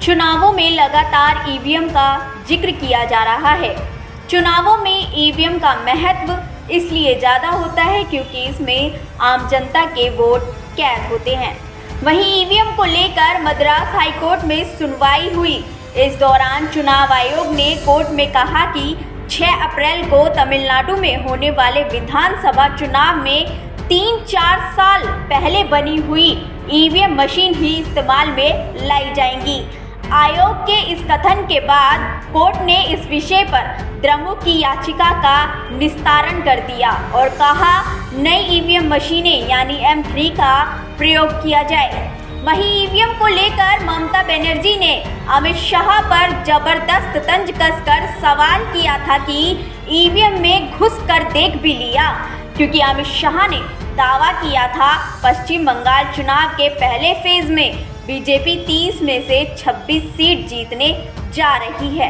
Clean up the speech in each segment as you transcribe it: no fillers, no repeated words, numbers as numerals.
चुनावों में लगातार ईवीएम का जिक्र किया जा रहा है। चुनावों में ईवीएम का महत्व इसलिए ज़्यादा होता है क्योंकि इसमें आम जनता के वोट कैद होते हैं। वहीं ईवीएम को लेकर मद्रास हाईकोर्ट में सुनवाई हुई। इस दौरान चुनाव आयोग ने कोर्ट में कहा कि 6 अप्रैल को तमिलनाडु में होने वाले विधानसभा चुनाव में 3-4 साल पहले बनी हुई ईवीएम मशीन ही इस्तेमाल में लाई जाएंगी। आयोग के इस कथन के बाद कोर्ट ने इस विषय पर द्रमुक की याचिका का निस्तारण कर दिया और कहा नई ईवीएम मशीनें यानी M3 का प्रयोग किया जाए। वहीं ईवीएम को लेकर ममता बनर्जी ने अमित शाह पर जबरदस्त तंज कसकर सवाल किया था कि ईवीएम में घुसकर देख भी लिया, क्योंकि अमित शाह ने दावा किया था पश्चिम बंगाल चुनाव के पहले फेज में बीजेपी 30 में से 26 सीट जीतने जा रही है।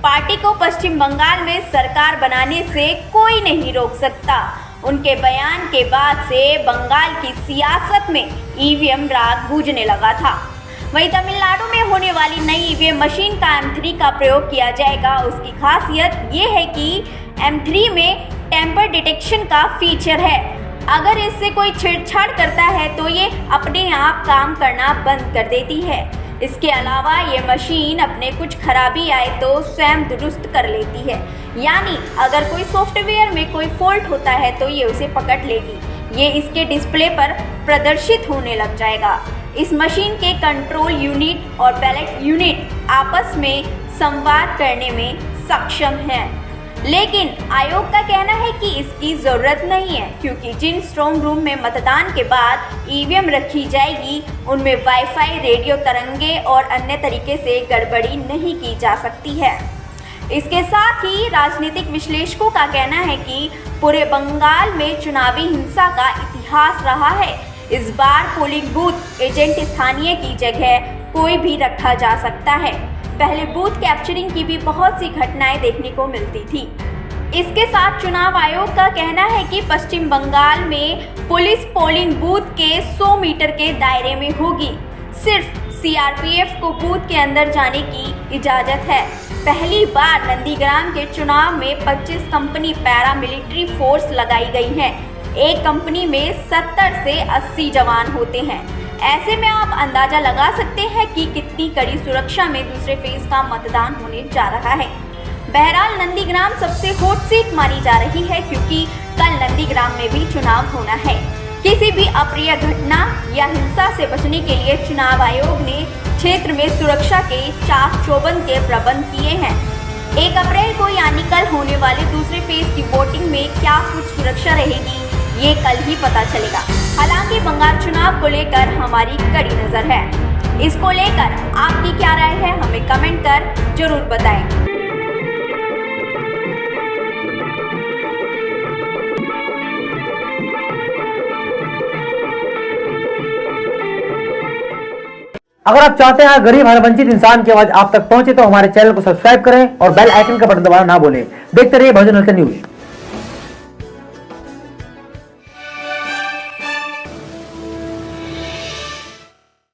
पार्टी को पश्चिम बंगाल में सरकार बनाने से कोई नहीं रोक सकता। उनके बयान के बाद से बंगाल की सियासत में ईवीएम राग गूंजने लगा था। वहीं तमिलनाडु में होने वाली नई ईवीएम मशीन का M3 का प्रयोग किया जाएगा। उसकी खासियत ये है कि M3 में टेम्पर डिटेक्शन का फीचर है। अगर इससे कोई छेड़छाड़ करता है तो ये अपने आप काम करना बंद कर देती है। इसके अलावा ये मशीन अपने कुछ खराबी आए तो स्वयं दुरुस्त कर लेती है, यानी अगर कोई सॉफ्टवेयर में कोई फॉल्ट होता है तो ये उसे पकड़ लेगी। ये इसके डिस्प्ले पर प्रदर्शित होने लग जाएगा। इस मशीन के कंट्रोल यूनिट और बैलेट यूनिट आपस में संवाद करने में सक्षम हैं। लेकिन आयोग का कहना है कि इसकी ज़रूरत नहीं है, क्योंकि जिन स्ट्रॉन्ग रूम में मतदान के बाद ईवीएम रखी जाएगी उनमें वाईफाई, रेडियो तरंगे और अन्य तरीके से गड़बड़ी नहीं की जा सकती है। इसके साथ ही राजनीतिक विश्लेषकों का कहना है कि पूरे बंगाल में चुनावी हिंसा का इतिहास रहा है। इस बार पोलिंग बूथ एजेंट स्थानीय की जगह कोई भी रखा जा सकता है। पहले बूथ कैप्चरिंग की भी बहुत सी घटनाएं देखने को मिलती थी। इसके साथ चुनाव आयोग का कहना है कि पश्चिम बंगाल में पुलिस पोलिंग बूथ के 100 मीटर के दायरे में होगी। सिर्फ CRPF को बूथ के अंदर जाने की इजाज़त है। पहली बार नंदीग्राम के चुनाव में 25 कंपनी पैरामिलिट्री फोर्स लगाई गई है। एक कंपनी में 70 से 80 जवान होते हैं। ऐसे में आप अंदाजा लगा सकते हैं कि कितनी कड़ी सुरक्षा में दूसरे फेज का मतदान होने जा रहा है। बहरहाल नंदीग्राम सबसे हॉट सीट मानी जा रही है, क्योंकि कल नंदीग्राम में भी चुनाव होना है। किसी भी अप्रिय घटना या हिंसा से बचने के लिए चुनाव आयोग ने क्षेत्र में सुरक्षा के चाक चौबंद के प्रबंध किए हैं। 1 अप्रैल को यानी कल होने वाले दूसरे फेज की वोटिंग में क्या कुछ सुरक्षा रहेगी, ये कल ही पता चलेगा। हालांकि बंगाल चुनाव को लेकर हमारी कड़ी नजर है। इसको लेकर आपकी क्या राय है, हमें कमेंट कर जरूर बताएं। अगर आप चाहते हैं गरीब हर वंचित इंसान की आवाज आप तक पहुंचे तो हमारे चैनल को सब्सक्राइब करें और बेल आइकन का बटन दबाना ना भूलें। देखते रहिए भोजन न्यूज।